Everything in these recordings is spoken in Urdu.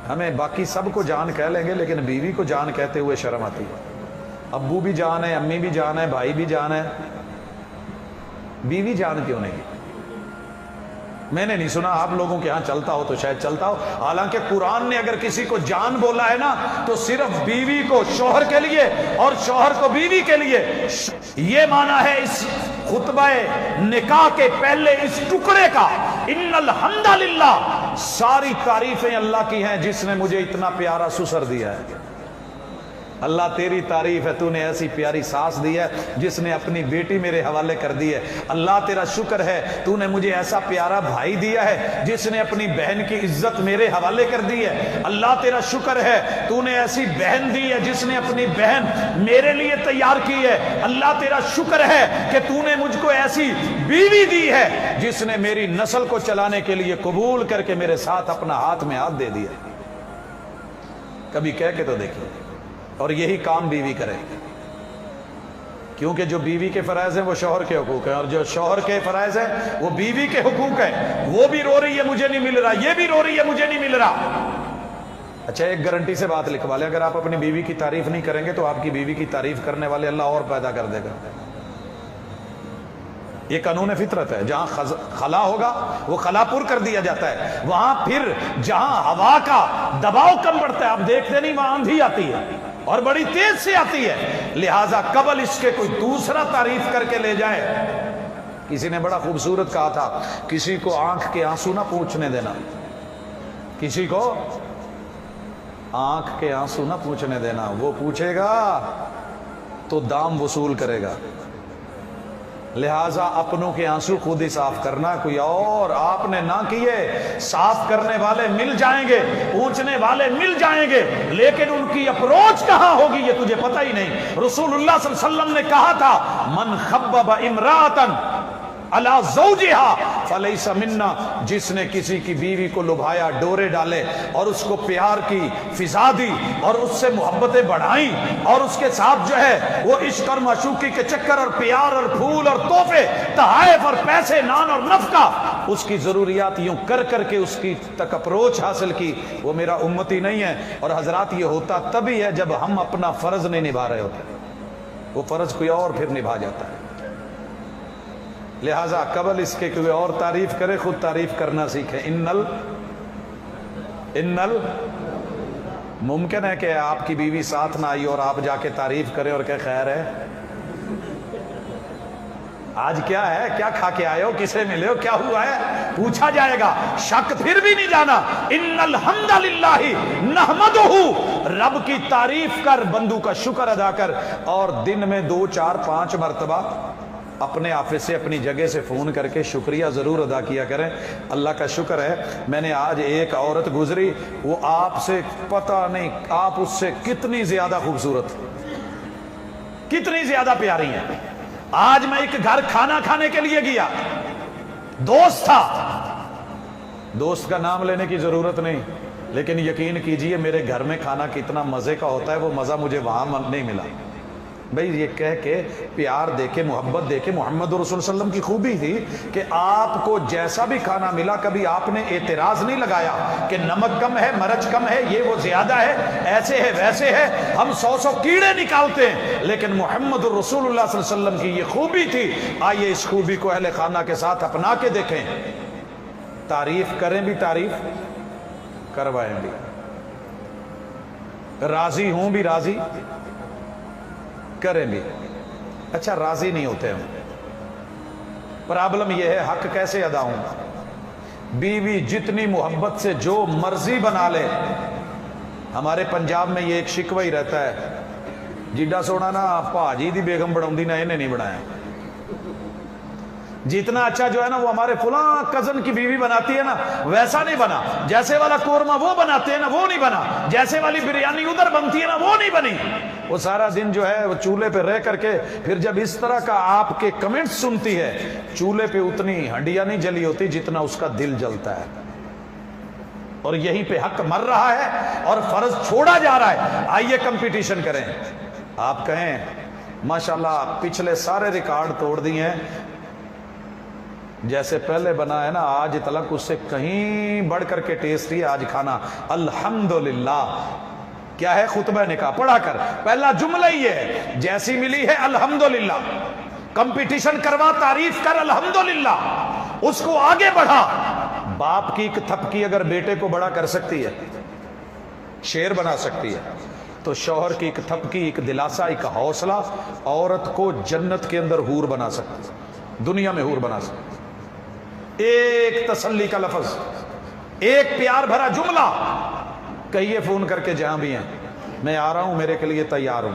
ہمیں باقی سب کو جان کہہ لیں گے لیکن بیوی کو جان کہتے ہوئے شرم آتی ہے. ابو بھی جان ہے، امی بھی جان ہے، بھائی بھی جان ہے، بیوی جان کیوں نہیں؟ میں نے نہیں سنا، آپ لوگوں کے ہاں چلتا ہو تو شاید چلتا ہو. حالانکہ قرآن نے اگر کسی کو جان بولا ہے نا تو صرف بیوی کو شوہر کے لیے اور شوہر کو بیوی کے لیے. یہ معنی ہے اس خطبہ نکاح کے پہلے اس ٹکڑے کا، ان الحمد للہ، ساری تعریفیں اللہ کی ہیں جس نے مجھے اتنا پیارا سسر دیا ہے. اللہ تیری تعریف ہے، تو نے ایسی پیاری ساس دی ہے جس نے اپنی بیٹی میرے حوالے کر دی ہے. اللہ تیرا شکر ہے تو نے مجھے ایسا پیارا بھائی دیا ہے جس نے اپنی بہن کی عزت میرے حوالے کر دی ہے. اللہ تیرا شکر ہے تو نے ایسی بہن دی ہے جس نے اپنی بہن میرے لیے تیار کی ہے. اللہ تیرا شکر ہے کہ تو نے مجھ کو ایسی بیوی دی ہے جس نے میری نسل کو چلانے کے لیے قبول کر کے میرے ساتھ اپنا ہاتھ میں ہاتھ دے دیا. کبھی کہہ کے تو دیکھیں. اور یہی کام بیوی کرے، کیونکہ جو بیوی کے فرائض ہیں وہ شوہر کے حقوق ہیں، اور جو شوہر کے فرائض ہیں وہ بیوی کے حقوق ہیں. وہ بھی رو رہی ہے مجھے نہیں مل رہا، یہ بھی رو رہی ہے مجھے نہیں مل رہا. اچھا ایک گارنٹی سے بات لکھوا لیں، اگر آپ اپنی بیوی کی تعریف نہیں کریں گے تو آپ کی بیوی کی تعریف کرنے والے اللہ اور پیدا کر دے گا. یہ قانون فطرت ہے. جہاں خلا ہوگا وہ خلا پر کر دیا جاتا ہے. وہاں پھر جہاں ہوا کا دباؤ کم پڑتا ہے، آپ دیکھتے نہیں، وہاں آندھی آتی ہے اور بڑی تیز سے آتی ہے. لہٰذا قبل اس کے کوئی دوسرا تعریف کر کے لے جائے. کسی نے بڑا خوبصورت کہا تھا، کسی کو آنکھ کے آنسو نہ پوچھنے دینا، کسی کو آنکھ کے آنسو نہ پوچھنے دینا. وہ پوچھے گا تو دام وصول کرے گا. لہٰذا اپنوں کے آنسو خود ہی صاف کرنا، کوئی اور آپ نے نہ کیے. صاف کرنے والے مل جائیں گے، پوچھنے والے مل جائیں گے، لیکن ان کی اپروچ کہاں ہوگی یہ تجھے پتہ ہی نہیں. رسول اللہ صلی اللہ علیہ وسلم نے کہا تھا، من خبب امرأۃ علی زوجہا فلیس منا، جس نے کسی کی بیوی کو لبھایا، ڈورے ڈالے اور اس کو پیار کی فضا دی اور اس سے محبتیں بڑھائیں اور اس کے ساتھ جو ہے وہ عشق اور معشوقی کے چکر اور پیار اور پھول اور تحفے، تحائف اور پیسے، نان اور نفقہ، اس کی ضروریات یوں کر کر کے اس کی تک اپروچ حاصل کی، وہ میرا امتی نہیں ہے. اور حضرات یہ ہوتا تبھی ہے جب ہم اپنا فرض نہیں نبھا رہے ہوتے، وہ فرض کوئی اور پھر نبھا جاتا ہے. لہٰذا قبل اس کے کوئی اور تعریف کرے خود تعریف کرنا سیکھیں. ممکن ہے کہ آپ کی بیوی ساتھ نہ آئی اور آپ جا کے تعریف کریں اور کہ خیر ہے، آج کیا ہے، کیا کھا کے آئے ہو، کسے ملے ہو، کیا ہوا ہے، پوچھا جائے گا. شک پھر بھی نہیں جانا. ان الحمد للہ نحمدہ، رب کی تعریف کر، بندو کا شکر ادا کر، اور دن میں 2 4 5 مرتبہ اپنے آفس سے، اپنی جگہ سے فون کر کے شکریہ ضرور ادا کیا کریں. اللہ کا شکر ہے میں نے آج ایک عورت گزری، وہ آپ سے پتہ نہیں آپ اس سے کتنی زیادہ خوبصورت، کتنی زیادہ پیاری ہیں. آج میں ایک گھر کھانا کھانے کے لیے گیا، دوست تھا، دوست کا نام لینے کی ضرورت نہیں، لیکن یقین کیجئے میرے گھر میں کھانا کتنا مزے کا ہوتا ہے، وہ مزہ مجھے وہاں نہیں ملا. بھئی یہ کہہ کے، پیار دے کے، محبت دے کے، محمد رسول صلی اللہ علیہ وسلم کی خوبی تھی کہ آپ کو جیسا بھی کھانا ملا کبھی آپ نے اعتراض نہیں لگایا کہ نمک کم ہے، مرچ کم ہے، یہ وہ زیادہ ہے، ایسے ہے ویسے ہے. ہم 100 کیڑے نکالتے ہیں، لیکن محمد رسول اللہ صلی اللہ علیہ وسلم کی یہ خوبی تھی. آئیے اس خوبی کو اہل خانہ کے ساتھ اپنا کے دیکھیں. تعریف کریں بھی، تعریف کروائیں بھی، راضی ہوں بھی، راضی کریں بھی. اچھا راضی نہیں ہوتے ہم، پرابلم یہ ہے حق کیسے ادا ہوں. بیوی جتنی محبت سے جو مرضی بنا لے. ہمارے پنجاب میں یہ ایک شکوہ ہی رہتا ہے، جیڈا سونا نا پاجی دی بیگم بڑھاؤں نا انہیں نہیں بڑھایا. جتنا اچھا جو ہے نا وہ ہمارے فلاں کزن کی بیوی بناتی ہے نا ویسا نہیں بنا، جیسے والا قورمہ وہ بناتے ہیں نا وہ نہیں بنا، جیسے والی بریانی ادھر بنتی ہے نا وہ نہیں بنی. وہ سارا دن جو ہے وہ چولہے پہ رہ کر کے پھر جب اس طرح کا آپ کے کمنٹ سنتی ہے، چولہے پہ اتنی ہنڈیاں نہیں جلی ہوتی جتنا اس کا دل جلتا ہے. اور یہیں پہ حق مر رہا ہے اور فرض چھوڑا جا رہا ہے. آئیے کمپٹیشن کریں. آپ کہیں ماشاءاللہ پچھلے سارے ریکارڈ توڑ دیے ہیں، جیسے پہلے بنا ہے نا آج تلک اس سے کہیں بڑھ کر کے ٹیسٹی ہے آج کھانا الحمدللہ۔ کیا ہے خطبہ نکاح پڑھا کر پہلا جملہ ہی ہے جیسی ملی ہے الحمدللہ، کمپٹیشن کروا تعریف کر الحمدللہ، اس کو آگے بڑھا۔ باپ کی ایک تھپکی اگر بیٹے کو بڑا کر سکتی ہے، شیر بنا سکتی ہے، تو شوہر کی ایک تھپکی، ایک دلاسا، ایک حوصلہ عورت کو جنت کے اندر حور بنا سکتی ہے، دنیا میں حور بنا سکتی ہے۔ ایک تسلی کا لفظ، ایک پیار بھرا جملہ کہیے فون کر کے جہاں بھی ہیں میں آ رہا ہوں، میرے کے لیے تیار ہوں۔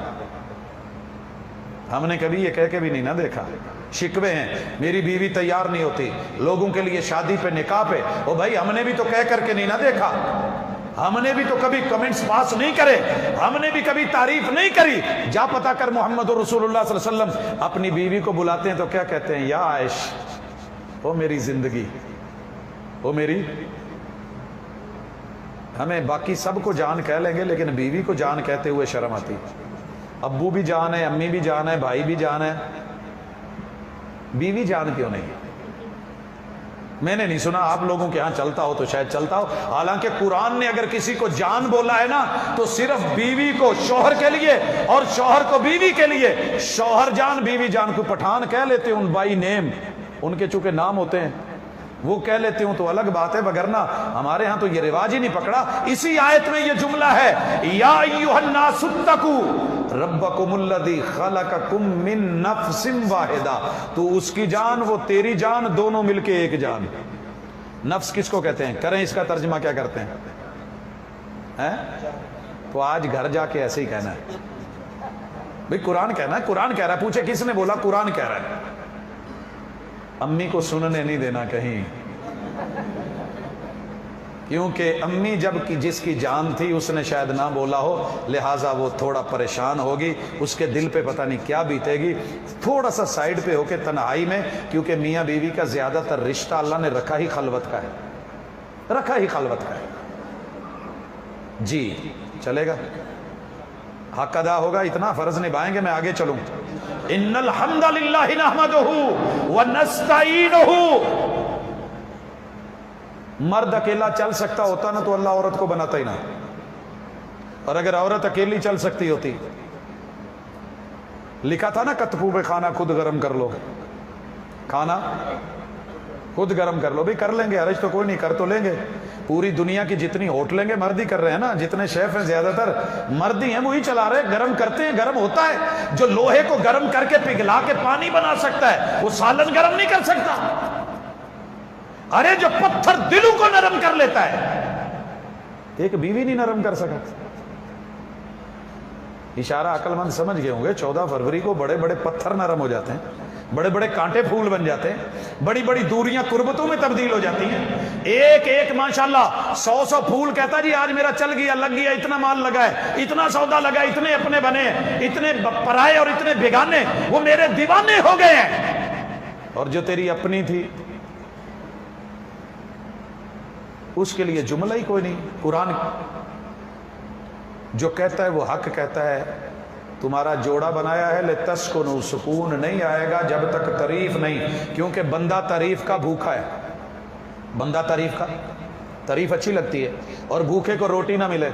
ہم نے کبھی یہ کہہ کے بھی نہیں نہ دیکھا، شکوے ہیں میری بیوی تیار نہیں ہوتی لوگوں کے لیے شادی پہ نکاح پہ، او بھائی ہم نے بھی تو کہہ کر کے نہیں نہ دیکھا، ہم نے بھی تو کبھی کمنٹس پاس نہیں کرے، ہم نے بھی کبھی تعریف نہیں کری۔ جا پتا کر محمد رسول اللہ صلی اللہ علیہ وسلم اپنی بیوی کو بلاتے ہیں تو کیا کہتے ہیں؟ یا عائش، او میری زندگی، او میری۔ ہمیں باقی سب کو جان کہہ لیں گے لیکن بیوی کو جان کہتے ہوئے شرم آتی۔ ابو بھی جان ہے، امی بھی جان ہے، بھائی بھی جان ہے، بیوی جان کیوں نہیں؟ میں نے نہیں سنا، آپ لوگوں کے ہاں چلتا ہو تو شاید چلتا ہو، حالانکہ قرآن نے اگر کسی کو جان بولا ہے نا تو صرف بیوی کو شوہر کے لیے اور شوہر کو بیوی کے لیے۔ شوہر جان بیوی جان کو پٹھان کہہ لیتے ان بائی نیم، ان کے چونکہ نام ہوتے ہیں وہ کہہ لیتے ہوں تو الگ بات ہے، وگرنہ ہمارے ہاں تو یہ رواج ہی نہیں پکڑا۔ اسی آیت میں یہ جملہ ہے یا ایھا الناس اتقوا ربکم الذی خلقکم من نفس واحدہ، تو اس کی جان وہ تیری جان، دونوں مل کے ایک جان۔ نفس کس کو کہتے ہیں؟ کریں اس کا ترجمہ کیا کرتے ہیں؟ تو آج گھر جا کے ایسے ہی کہنا ہے بھئی قرآن کہنا ہے، قرآن کہہ رہا ہے۔ پوچھے کس نے بولا؟ قرآن کہہ رہا ہے۔ امی کو سننے نہیں دینا کہیں، کیونکہ امی جب کی جس کی جان تھی اس نے شاید نہ بولا ہو، لہٰذا وہ تھوڑا پریشان ہوگی، اس کے دل پہ پتہ نہیں کیا بیتے گی۔ تھوڑا سا سائیڈ پہ ہو کے تنہائی میں، کیونکہ میاں بیوی کا زیادہ تر رشتہ اللہ نے رکھا ہی خلوت کا ہے، رکھا ہی خلوت کا ہے۔ جی چلے گا، حق ادا ہوگا، اتنا فرض نبھائیں گے، میں آگے چلوں۔ ان الحمد للہ نحمدہ ونستعینہ۔ مرد اکیلا چل سکتا ہوتا نا تو اللہ عورت کو بناتا ہی نہ، اور اگر عورت اکیلی چل سکتی ہوتی، لکھا تھا نا کتبو پہ کھانا خود گرم کر لو، کھانا خود گرم کر لو، بھی کر لیں گے، حرج تو کوئی نہیں، کر تو لیں گے۔ پوری دنیا کی جتنی ہوٹلیں گے مرد ہی کر رہے ہیں نا، جتنے شیف ہیں زیادہ تر مرد ہی ہیں، وہی چلا رہے، گرم کرتے ہیں، گرم ہوتا ہے۔ جو لوہے کو گرم کر کے پگھلا کے پانی بنا سکتا ہے وہ سالن گرم نہیں کر سکتا۔ ارے جو پتھر دلوں کو نرم کر لیتا ہے ایک بیوی نہیں نرم کر سکا۔ اشارہ عقل مند سمجھ گئے ہوں گے، 14 فروری کو بڑے بڑے پتھر نرم ہو جاتے ہیں، بڑے بڑے کانٹے پھول بن جاتے ہیں، بڑی بڑی دوریاں قربتوں میں تبدیل ہو جاتی ہیں۔ ایک ایک ماشاءاللہ 100 پھول کہتا جی آج میرا چل گیا، لگ گیا، اتنا مال لگا ہے، اتنا سودا لگا، اتنے اپنے بنے، اتنے پرائے اور اتنے بیگانے، وہ میرے دیوانے ہو گئے ہیں۔ اور جو تیری اپنی تھی اس کے لیے جملہ ہی کوئی نہیں۔ قرآن جو کہتا ہے وہ حق کہتا ہے، تمہارا جوڑا بنایا ہے لتسکنوا، سکون نہیں آئے گا جب تک تعریف نہیں، کیونکہ بندہ تعریف کا بھوکا ہے، بندہ تعریف کا، تعریف اچھی لگتی ہے، اور بھوکے کو روٹی نہ ملے۔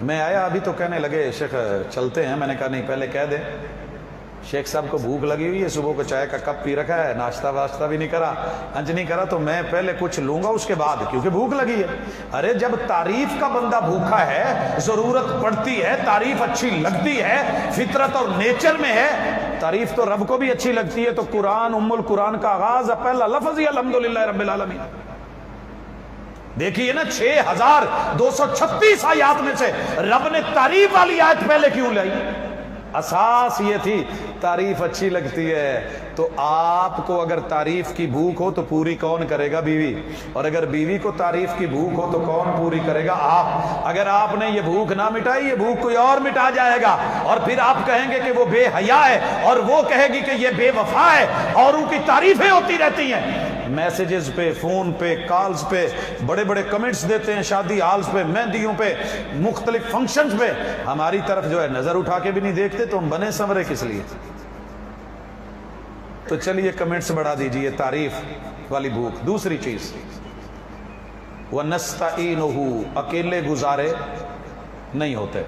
میں آیا ابھی تو کہنے لگے شیخ چلتے ہیں، میں نے کہا نہیں پہلے کہہ دیں، شیخ صاحب کو بھوک لگی ہوئی ہے، صبح کو چائے کا کپ پی رکھا ہے، ناشتہ واشتہ بھی نہیں کرا، لنچ نہیں کرا، تو میں پہلے کچھ لوں گا اس کے بعد، کیونکہ بھوک لگی ہے۔ ارے جب تعریف کا بندہ بھوکا ہے، ضرورت پڑتی ہے، تعریف اچھی لگتی ہے، فطرت اور نیچر میں ہے، تعریف تو رب کو بھی اچھی لگتی ہے۔ تو قرآن ام القرآن کا آغاز پہلا لفظ ہی الحمدللہ رب العالمین۔ دیکھیے نا 6236 آیات میں سے رب نے تعریف والی آیت پہلے کیوں لائی؟ اساس یہ تھی تعریف اچھی لگتی ہے، تو آپ کو اگر تعریف کی بھوک ہو تو پوری کون کرے گا؟ بیوی، اور اگر بیوی کو تعریف کی بھوک ہو تو کون پوری کرے گا؟ آپ۔ اگر آپ نے یہ بھوک نہ مٹائی، یہ بھوک کوئی اور مٹا جائے گا، اور پھر آپ کہیں گے کہ وہ بے حیا ہے، اور وہ کہے گی کہ یہ بے وفا ہے، اور ان کی تعریفیں ہوتی رہتی ہیں۔ میسیجز پہ، فون پہ، کالز پہ بڑے بڑے کمنٹس دیتے ہیں، شادی ہالز پہ، مہندیوں پہ، مختلف فنکشنز پہ، ہماری طرف جو ہے نظر اٹھا کے بھی نہیں دیکھتے، تو ہم بنے سنورے کس لیے؟ تو چلیے کمنٹس بڑھا دیجئے تعریف والی بھوک. دوسری چیز وَنَسْتَعِينُهُ اکیلے گزارے نہیں ہوتے.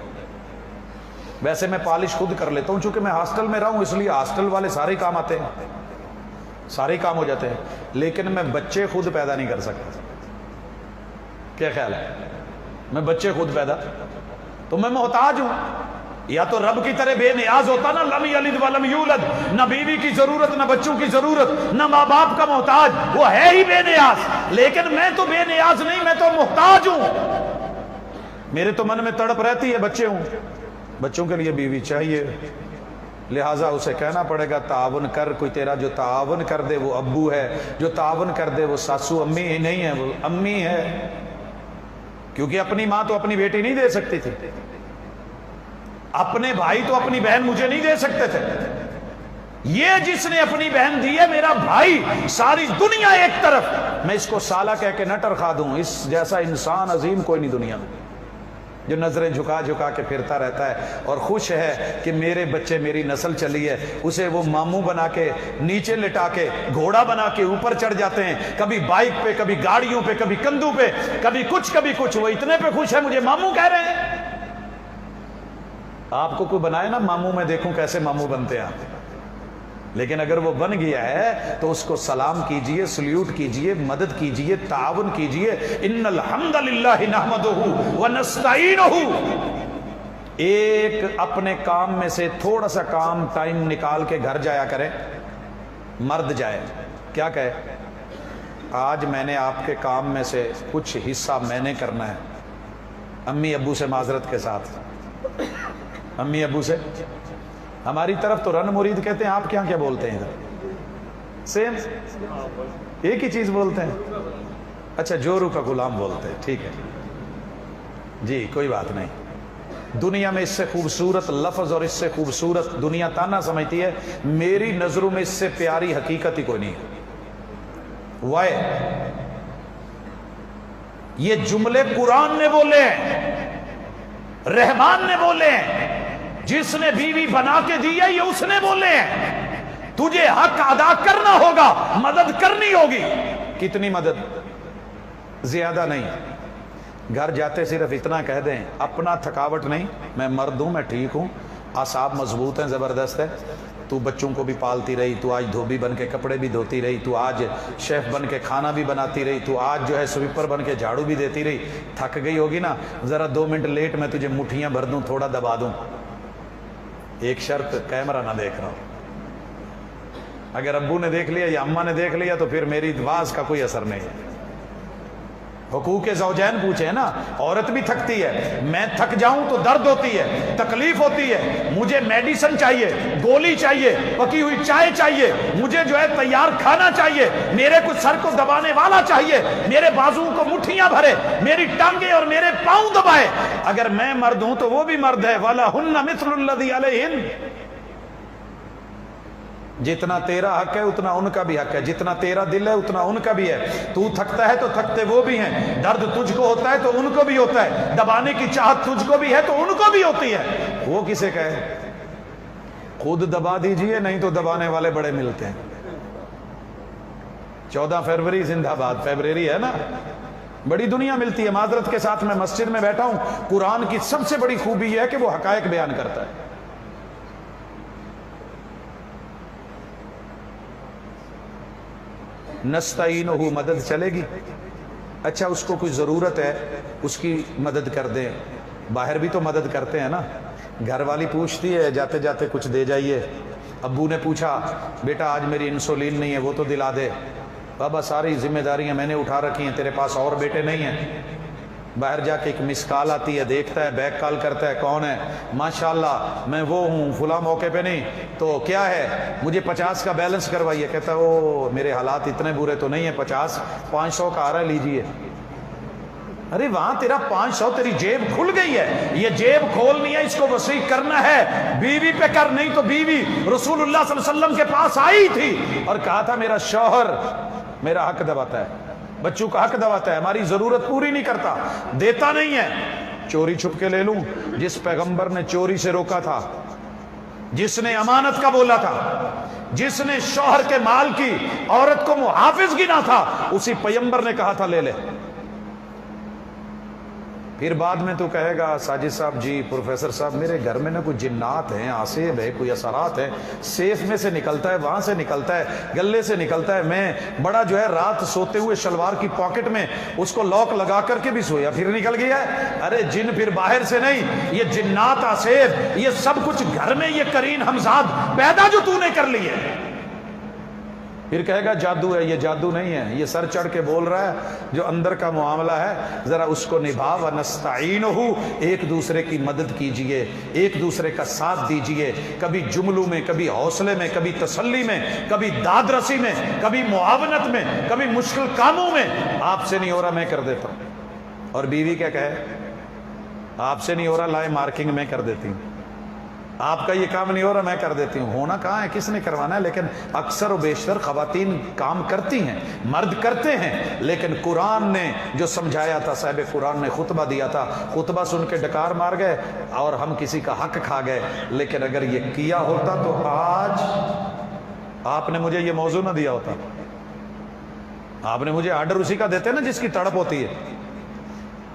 ویسے میں پالش خود کر لیتا ہوں چونکہ میں ہاسٹل میں رہا ہوں، اس لیے ہاسٹل والے سارے کام آتے ہیں، سارے کام ہو جاتے ہیں، لیکن میں بچے خود پیدا نہیں کر سکتا. کیا خیال ہے؟ میں بچے خود پیدا، تو میں محتاج ہوں. یا تو رب کی طرح بے نیاز ہوتا نا، لم یلد ولم یولد، نہ بیوی کی ضرورت نہ بچوں کی ضرورت نہ ماں باپ کا محتاج، وہ ہے ہی بے نیاز. لیکن میں تو بے نیاز نہیں، میں تو محتاج ہوں. میرے تو من میں تڑپ رہتی ہے بچے ہوں، بچوں کے لیے بیوی چاہیے، لہٰذا اسے کہنا پڑے گا تعاون کر. کوئی تیرا جو تعاون کر دے وہ ابو ہے، جو تعاون کر دے وہ ساسو امی ہی نہیں ہے، وہ امی ہے. کیونکہ اپنی ماں تو اپنی بیٹی نہیں دے سکتی تھی، اپنے بھائی تو اپنی بہن مجھے نہیں دے سکتے تھے. یہ جس نے اپنی بہن دی ہے میرا بھائی، ساری دنیا ایک طرف، میں اس کو سالہ کہہ کے نہ ٹرکھا دوں. اس جیسا انسان عظیم کوئی نہیں دنیا میں، جو نظریں جھکا جھکا کے پھرتا رہتا ہے اور خوش ہے کہ میرے بچے، میری نسل چلی ہے. اسے وہ ماموں بنا کے نیچے لٹا کے گھوڑا بنا کے اوپر چڑھ جاتے ہیں، کبھی بائک پہ، کبھی گاڑیوں پہ، کبھی کندھوں پہ، کبھی کچھ کبھی کچھ. وہ اتنے پہ خوش ہے مجھے ماموں کہہ رہے ہیں. آپ کو کوئی بنائے نا ماموں، میں دیکھوں کیسے ماموں بنتے ہیں آپ. لیکن اگر وہ بن گیا ہے تو اس کو سلام کیجئے، سلیوٹ کیجئے، مدد کیجئے، تعاون کیجئے. ان الحمد للہ نحمدہ ونستعینہ. ایک اپنے کام میں سے تھوڑا سا کام ٹائم نکال کے گھر جایا کرے، مرد جائے، کیا کہے؟ آج میں نے آپ کے کام میں سے کچھ حصہ میں نے کرنا ہے. امی ابو سے معذرت کے ساتھ، امی ابو سے، ہماری طرف تو رن مرید کہتے ہیں، آپ کے یہاں کیا بولتے ہیں؟ سیم ایک ہی چیز بولتے ہیں. اچھا، جورو کا غلام بولتے ہیں، ٹھیک ہے جی، کوئی بات نہیں. دنیا میں اس سے خوبصورت لفظ اور اس سے خوبصورت دنیا تانا سمجھتی ہے، میری نظروں میں اس سے پیاری حقیقت ہی کوئی نہیں ہے. وائے یہ جملے قرآن نے بولے ہیں، رحمان نے بولے ہیں، جس نے بیوی بنا کے دی ہے یہ اس نے بولے ہیں. تجھے حق ادا کرنا ہوگا، مدد کرنی ہوگی. کتنی مدد؟ زیادہ نہیں. گھر جاتے صرف اتنا کہہ دیں، اپنا تھکاوٹ نہیں، میں مرد ہوں، میں ٹھیک ہوں، اعصاب مضبوط ہیں، زبردست ہے. تو بچوں کو بھی پالتی رہی، تو آج دھوبی بن کے کپڑے بھی دھوتی رہی، تو آج شیف بن کے کھانا بھی بناتی رہی، تو آج جو ہے سویپر بن کے جھاڑو بھی دیتی رہی. تھک گئی ہوگی نا، ذرا 2 منٹ لیٹ میں تجھے مٹھیاں بھر دوں، تھوڑا دبا دوں. ایک شرط، کیمرہ نہ دیکھ رہا ہوں. اگر ابو نے دیکھ لیا یا اماں نے دیکھ لیا تو پھر میری واز کا کوئی اثر نہیں ہے. حقوق زوجین پوچھے نا، عورت بھی تھکتی ہے. میں تھک جاؤں تو درد ہوتی ہے، تکلیف ہوتی ہے، مجھے میڈیسن چاہیے، گولی چاہیے، پکی ہوئی چائے چاہیے، مجھے جو ہے تیار کھانا چاہیے، میرے کو سر کو دبانے والا چاہیے، میرے بازو کو مٹھیاں بھرے، میری ٹانگیں اور میرے پاؤں دبائے. اگر میں مرد ہوں تو وہ بھی مرد ہے. وَلَهُنَّ مِثْلُ الَّذِي عَلَيْهِنَّ. جتنا تیرا حق ہے اتنا ان کا بھی حق ہے، جتنا تیرا دل ہے اتنا ان کا بھی ہے. تو تھکتا ہے تو تھکتے وہ بھی ہیں، درد تجھ کو ہوتا ہے تو ان کو بھی ہوتا ہے، دبانے کی چاہت تجھ کو بھی ہے تو ان کو بھی ہوتی ہے. وہ کسے کہے؟ خود دبا دیجئے، نہیں تو دبانے والے بڑے ملتے ہیں. 14 فروری زندہ باد، فیبرری ہے نا، بڑی دنیا ملتی ہے. معذرت کے ساتھ میں مسجد میں بیٹھا ہوں. قرآن کی سب سے بڑی خوبی یہ ہے کہ وہ حقائق بیان کرتا ہے. نستعینہ، مدد چلے گی. اچھا، اس کو کوئی ضرورت ہے اس کی مدد کر دیں. باہر بھی تو مدد کرتے ہیں نا. گھر والی پوچھتی ہے جاتے جاتے کچھ دے جائیے. ابو نے پوچھا بیٹا آج میری انسولین نہیں ہے، وہ تو دلا دے. بابا ساری ذمہ داریاں میں نے اٹھا رکھی ہیں، تیرے پاس اور بیٹے نہیں ہیں. باہر جا کے ایک مس کال آتی ہے، دیکھتا ہے، بیک کال کرتا ہے، کون ہے؟ ماشاءاللہ میں وہ ہوں، فلاں موقع پہ نہیں. تو کیا ہے؟ مجھے 50 کا بیلنس کروائیے. کہتا ہے او میرے حالات اتنے برے تو نہیں ہیں، 500 کا آ رہا ہے، لیجیے. ارے وہاں تیرا 500، تیری جیب کھل گئی ہے. یہ جیب کھولنی ہے، اس کو وسیع کرنا ہے. بیوی پہ کر، نہیں تو بیوی رسول اللہ صلی اللہ علیہ وسلم کے پاس آئی تھی اور کہا تھا میرا شوہر میرا حق دباتا ہے، بچوں کا حق دباتا ہے، ہماری ضرورت پوری نہیں کرتا، دیتا نہیں ہے. چوری چھپ کے لے لوں. جس پیغمبر نے چوری سے روکا تھا، جس نے امانت کا بولا تھا، جس نے شوہر کے مال کی عورت کو محافظ گنا تھا، اسی پیغمبر نے کہا تھا لے لے۔ پھر بعد میں تو کہے گا ساجد صاحب جی پروفیسر صاحب میرے گھر میں نا کوئی جنات ہیں، آصیب ہے، کوئی اثرات ہیں، سیف میں سے نکلتا ہے، وہاں سے نکلتا ہے، گلے سے نکلتا ہے، میں بڑا جو ہے رات سوتے ہوئے شلوار کی پاکٹ میں اس کو لاک لگا کر کے بھی سویا پھر نکل گیا ہے۔ ارے جن پھر باہر سے نہیں، یہ جنات آصیب، یہ سب کچھ گھر میں یہ کرین ہمزاد پیدا جو تو نے کر لی ہے۔ پھر کہے گا جادو ہے، یہ جادو نہیں ہے، یہ سر چڑھ کے بول رہا ہے جو اندر کا معاملہ ہے ذرا اس کو نبھا وَنَسْتَعِينُهُ، ایک دوسرے کی مدد کیجئے، ایک دوسرے کا ساتھ دیجئے، کبھی جملوں میں، کبھی حوصلے میں، کبھی تسلی میں، کبھی داد رسی میں، کبھی معاونت میں، کبھی مشکل کاموں میں۔ آپ سے نہیں ہو رہا میں کر دیتا ہوں، اور بیوی کیا کہے آپ سے نہیں ہو رہا لائے مارکنگ میں کر دیتی ہوں، آپ کا یہ کام نہیں ہو رہا میں کر دیتی ہوں۔ ہونا کہاں ہے، کس نے کروانا ہے؟ لیکن اکثر و بیشتر خواتین کام کرتی ہیں، مرد کرتے ہیں، لیکن قرآن نے جو سمجھایا تھا، صاحب قرآن نے خطبہ دیا تھا، خطبہ سن کے ڈکار مار گئے اور ہم کسی کا حق کھا گئے۔ لیکن اگر یہ کیا ہوتا تو آج آپ نے مجھے یہ موضوع نہ دیا ہوتا، آپ نے مجھے آرڈر اسی کا دیتے نا جس کی تڑپ ہوتی ہے،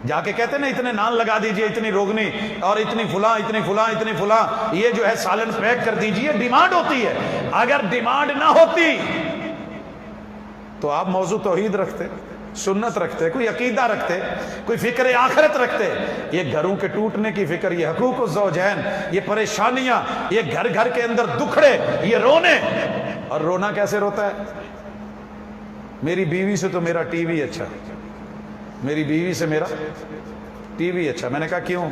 جا کے کہتے نا اتنے نان لگا دیجئے، اتنی روگنی اور اتنی فلاں اتنی فلاں اتنی فلاں، یہ جو ہے سالن پیک کر دیجئے، ڈیمانڈ ہوتی ہے۔ اگر ڈیمانڈ نہ ہوتی تو آپ موضوع توحید رکھتے، سنت رکھتے، کوئی عقیدہ رکھتے، کوئی فکر آخرت رکھتے۔ یہ گھروں کے ٹوٹنے کی فکر، یہ حقوق الزوجین، یہ پریشانیاں، یہ گھر گھر کے اندر دکھڑے، یہ رونے، اور رونا کیسے روتا ہے؟ میری بیوی سے تو میرا ٹی وی اچھا، میری بیوی سے میرا ٹی وی اچھا۔ میں نے کہا کیوں؟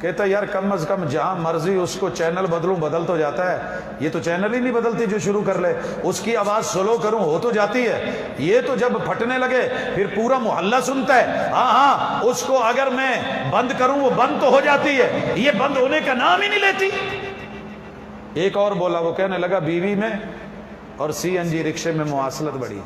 کہتا یار کم از کم جہاں مرضی اس کو چینل بدلوں بدل تو جاتا ہے، یہ تو چینل ہی نہیں بدلتی جو شروع کر لے، اس کی آواز سلو کروں ہو تو جاتی ہے، یہ تو جب پھٹنے لگے پھر پورا محلہ سنتا ہے، ہاں ہاں اس کو اگر میں بند کروں وہ بند تو ہو جاتی ہے، یہ بند ہونے کا نام ہی نہیں لیتی۔ ایک اور بولا، وہ کہنے لگا بیوی میں اور سی این جی رکشے میں مواصلت بڑھی۔